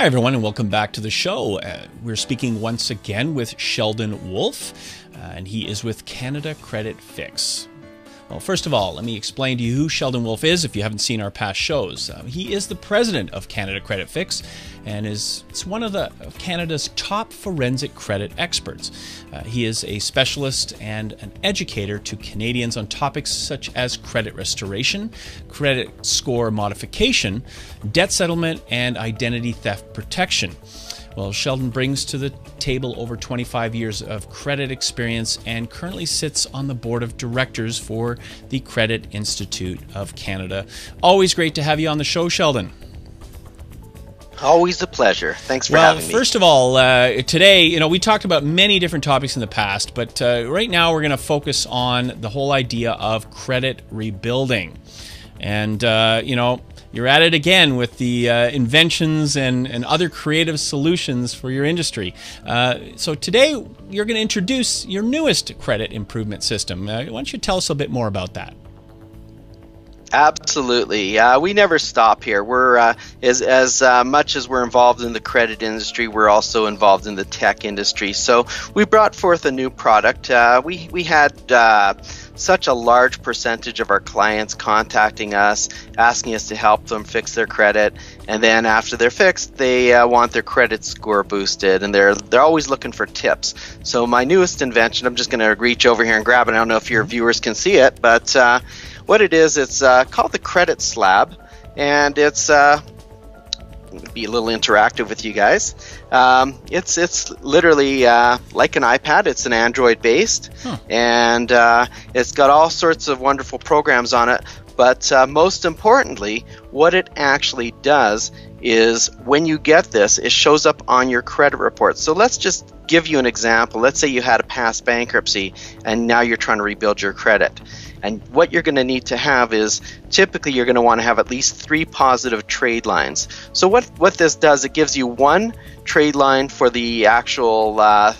Hi, everyone, and welcome back to the show. We're speaking once again with Sheldon Wolf, and he is with Canada Credit Fix. Well, first of all, let me explain to you who Sheldon Wolf is if you haven't seen our past shows. He is the president of Canada Credit Fix and is one of Canada's top forensic credit experts. He is a specialist and an educator to Canadians on topics such as credit restoration, credit score modification, debt settlement, and identity theft protection. Well, Sheldon brings to the table over 25 years of credit experience and currently sits on the board of directors for the Credit Institute of Canada. Always great to have you on the show, Sheldon. Always a pleasure. Thanks for having me. Well, first of all, today, we talked about many different topics in the past, but right now we're going to focus on the whole idea of credit rebuilding. And, you're at it again with the inventions and other creative solutions for your industry. So today you're going to introduce your newest credit improvement system. Why don't you tell us a bit more about that? Absolutely. We never stop here. We're as much as we're involved in the credit industry, we're also involved in the tech industry. So we brought forth a new product. We had such a large percentage of our clients contacting us, asking us to help them fix their credit, and then after they're fixed, they want their credit score boosted, and they're always looking for tips. So my newest invention, I'm just going to reach over here and grab it. I don't know if your viewers can see it, but what it is, it's called the Credit Slab, and it's be a little interactive with you guys. It's literally like an iPad. It's an Android based, and it's got all sorts of wonderful programs on it. But most importantly, what it actually does is when you get this, it shows up on your credit report. So let's just give you an example. Let's say you had a past bankruptcy and now you're trying to rebuild your credit. And what you're going to need to have is, typically you're going to want to have at least 3 positive trade lines. So what this does, it gives you 1 trade line for the actual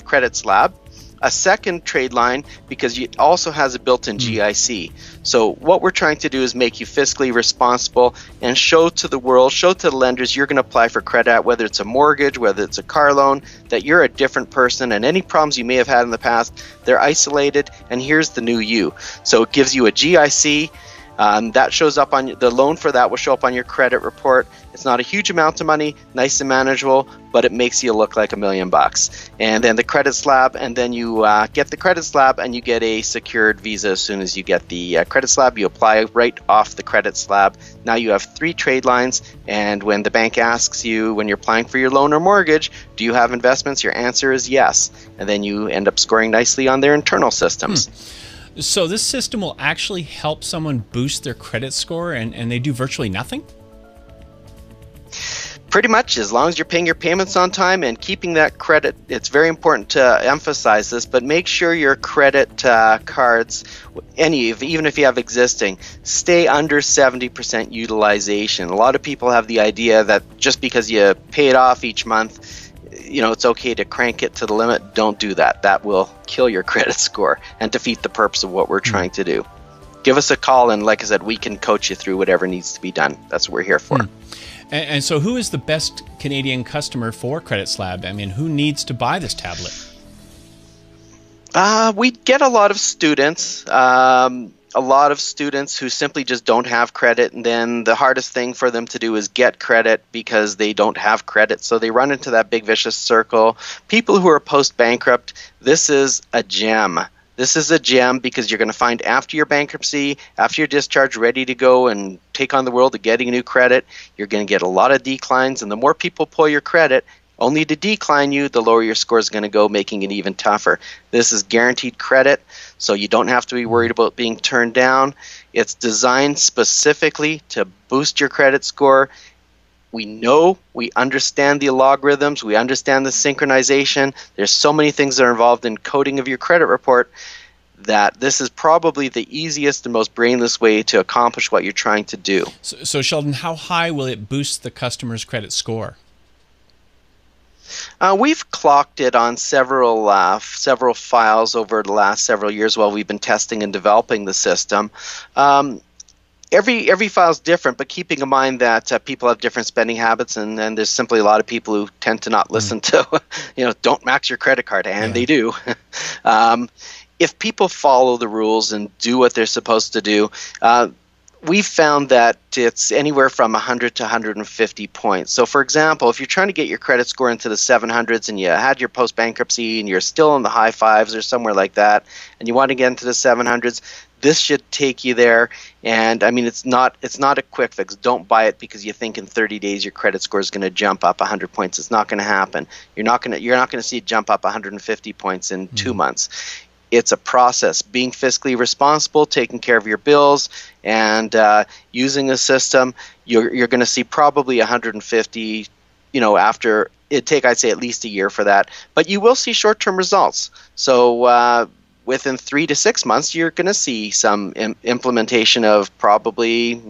credit slab, a second trade line because it also has a built-in GIC. So what we're trying to do is make you fiscally responsible and show to the world, show to the lenders you're going to apply for credit at, whether it's a mortgage, whether it's a car loan, that you're a different person, and any problems you may have had in the past, they're isolated, and here's the new you. So it gives you a GIC. That shows up on the loan for that will show up on your credit report. It's not a huge amount of money, nice and manageable, but it makes you look like $1 million. And then the credit slab, and then you get the credit slab and you get a secured visa as soon as you get the credit slab. You apply right off the credit slab. Now you have 3 trade lines, and when the bank asks you when you're applying for your loan or mortgage, do you have investments? Your answer is yes. And then you end up scoring nicely on their internal systems. So this system will actually help someone boost their credit score and they do virtually nothing? Pretty much, as long as you're paying your payments on time and keeping that credit. It's very important to emphasize this, but make sure your credit cards, even if you have existing, stay under 70% utilization. A lot of people have the idea that just because you pay it off each month, it's okay to crank it to the limit. Don't do that. That will kill your credit score and defeat the purpose of what we're trying to do. Give us a call, and like I said, we can coach you through whatever needs to be done. That's what we're here for. And so who is the best Canadian customer for Credit Slab? I mean, who needs to buy this tablet? We get a lot of students. Who simply just don't have credit, and then the hardest thing for them to do is get credit because they don't have credit, so they run into that big vicious circle. People who are post-bankrupt, this is a gem. This is a gem because you're going to find after your bankruptcy, after your discharge, ready to go and take on the world of getting a new credit, you're going to get a lot of declines, and the more people pull your credit, only to decline you, the lower your score is going to go, making it even tougher. This is guaranteed credit, so you don't have to be worried about being turned down. It's designed specifically to boost your credit score. We understand the logarithms, we understand the synchronization. There's so many things that are involved in coding of your credit report that this is probably the easiest and most brainless way to accomplish what you're trying to do. So Sheldon, how high will it boost the customer's credit score? We've clocked it on several files over the last several years while we've been testing and developing the system. every file is different, but keeping in mind that people have different spending habits, and there's simply a lot of people who tend to not listen to, don't max your credit card, and they do. If people follow the rules and do what they're supposed to do, we've found that it's anywhere from 100 to 150 points. So, for example, if you're trying to get your credit score into the 700s and you had your post-bankruptcy and you're still in the high fives or somewhere like that, and you want to get into the 700s, this should take you there. And I mean, it's not a quick fix. Don't buy it because you think in 30 days your credit score is going to jump up 100 points. It's not going to happen. You're not going to see it jump up 150 points in 2 months. It's a process. Being fiscally responsible, taking care of your bills, and using a system, you're going to see probably 150. After it take, I'd say, at least a year for that. But you will see short-term results. So within 3 to 6 months, you're going to see some implementation of probably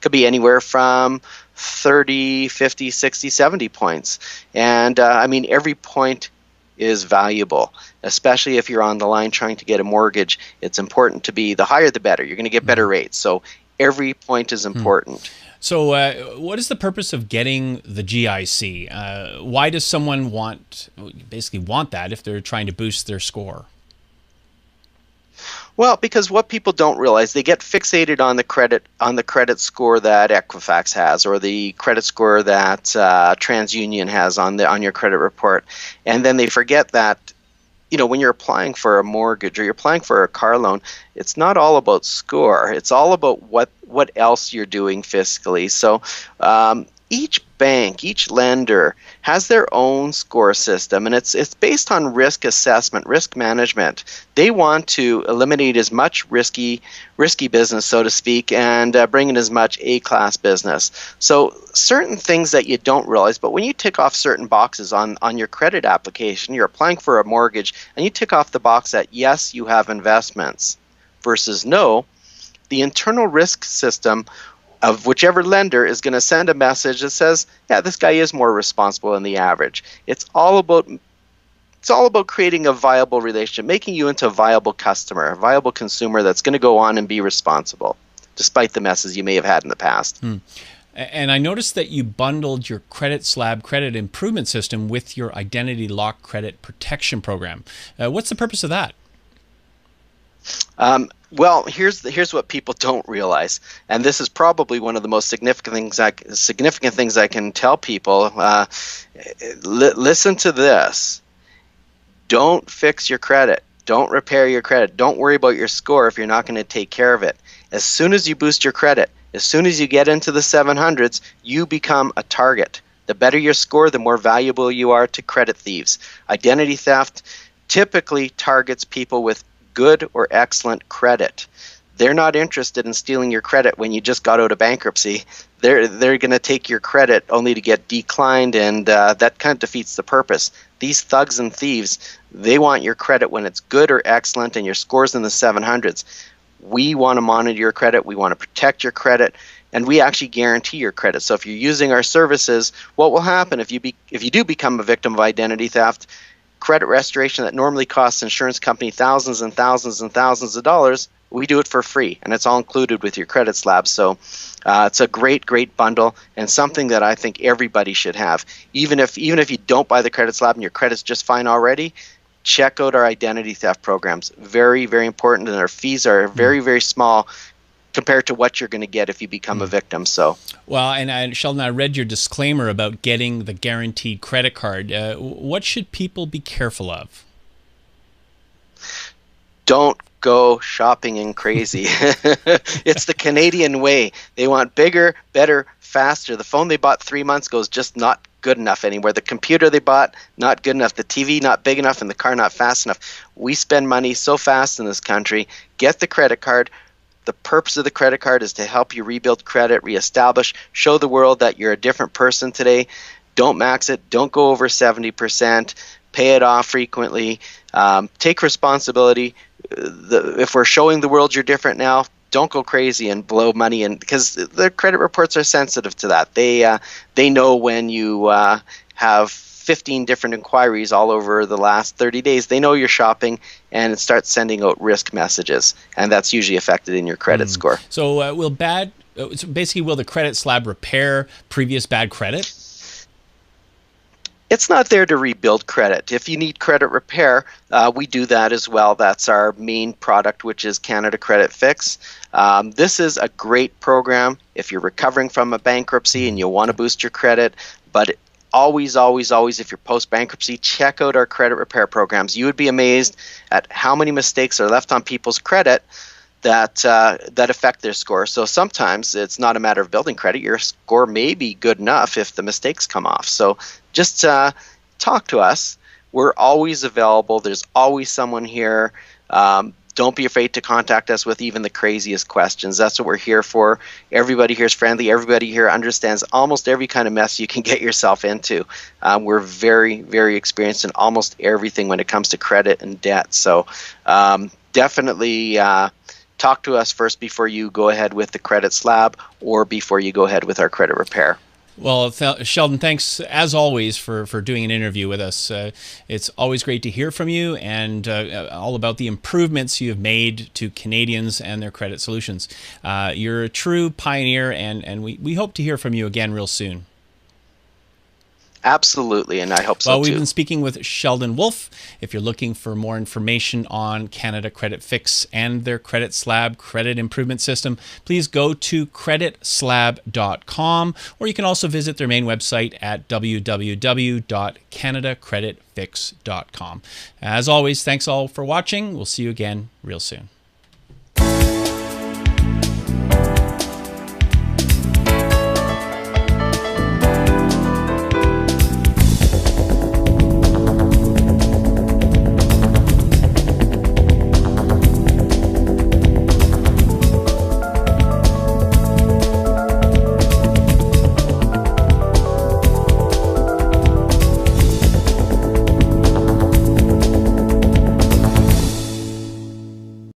could be anywhere from 30, 50, 60, 70 points. And I mean, every point is valuable, especially if you're on the line trying to get a mortgage. It's important to be the higher the better. You're going to get better rates. So every point is important. So what is the purpose of getting the GIC? Why does someone want that if they're trying to boost their score? Well, because what people don't realize, they get fixated on the credit score that Equifax has, or the credit score that TransUnion has on your credit report, and then they forget that when you're applying for a mortgage or you're applying for a car loan, it's not all about score. It's all about what else you're doing fiscally. So each bank, each lender has their own score system, and it's based on risk assessment, risk management. They want to eliminate as much risky business, so to speak, and bring in as much A-class business. So certain things that you don't realize, but when you tick off certain boxes on your credit application, you're applying for a mortgage, and you tick off the box that yes, you have investments versus no, the internal risk system of whichever lender is going to send a message that says, yeah, this guy is more responsible than the average. It's all about creating a viable relationship, making you into a viable customer, a viable consumer that's going to go on and be responsible, despite the messes you may have had in the past. And I noticed that you bundled your Slab credit improvement system with your identity lock credit protection program. What's the purpose of that? Well, here's what people don't realize, and this is probably one of the most significant things I can tell people. Listen to this. Don't fix your credit. Don't repair your credit. Don't worry about your score if you're not going to take care of it. As soon as you boost your credit, as soon as you get into the 700s, you become a target. The better your score, the more valuable you are to credit thieves. Identity theft typically targets people with good or excellent credit. They're not interested in stealing your credit when you just got out of bankruptcy. They're going to take your credit only to get declined, and that kind of defeats the purpose. These thugs and thieves, they want your credit when it's good or excellent and your score's in the 700s. We want to monitor your credit. We want to protect your credit, and we actually guarantee your credit. So if you're using our services, what will happen if you do become a victim of identity theft? Credit restoration that normally costs insurance company thousands and thousands and thousands of dollars, we do it for free, and it's all included with your credit slab. So it's a great bundle, and something that I think everybody should have. Even if you don't buy the credit slab and your credit's just fine already, check out our identity theft programs. Very, very important, and our fees are very, very small compared to what you're going to get if you become a victim. So, well, and Sheldon, I read your disclaimer about getting the guaranteed credit card. What should people be careful of? Don't go shopping and crazy. It's the Canadian way. They want bigger, better, faster. The phone they bought 3 months ago is just not good enough anymore. The computer they bought, not good enough. The TV, not big enough, and the car, not fast enough. We spend money so fast in this country. Get the credit card. The purpose of the credit card is to help you rebuild credit, reestablish, show the world that you're a different person today. Don't max it. Don't go over 70%. Pay it off frequently. Take responsibility. If we're showing the world you're different now, don't go crazy and blow money in, because the credit reports are sensitive to that. They know when you have 15 different inquiries all over the last 30 days. They know you're shopping, and it starts sending out risk messages, and that's usually affected in your credit score. So will bad So basically, will the credit slab repair previous bad credit? It's not there to rebuild credit. If you need credit repair, we do that as well. That's our main product, which is Canada Credit Fix. This is a great program if you're recovering from a bankruptcy and you want to boost your credit. But always, always, always, if you're post-bankruptcy, check out our credit repair programs. You would be amazed at how many mistakes are left on people's credit that affect their score. So sometimes it's not a matter of building credit. Your score may be good enough if the mistakes come off. So just talk to us. We're always available. There's always someone here. Don't be afraid to contact us with even the craziest questions. That's what we're here for. Everybody here is friendly. Everybody here understands almost every kind of mess you can get yourself into. We're very, very experienced in almost everything when it comes to credit and debt. So definitely talk to us first before you go ahead with the credit slab or before you go ahead with our credit repair. Well, Sheldon, thanks as always for doing an interview with us. It's always great to hear from you and all about the improvements you have made to Canadians and their credit solutions. You're a true pioneer, and we hope to hear from you again real soon. Absolutely, and I hope so too. Well, we've been speaking with Sheldon Wolf. If you're looking for more information on Canada Credit Fix and their Credit Slab credit improvement system, please go to creditslab.com, or you can also visit their main website at www.canadacreditfix.com. As always, thanks all for watching. We'll see you again real soon.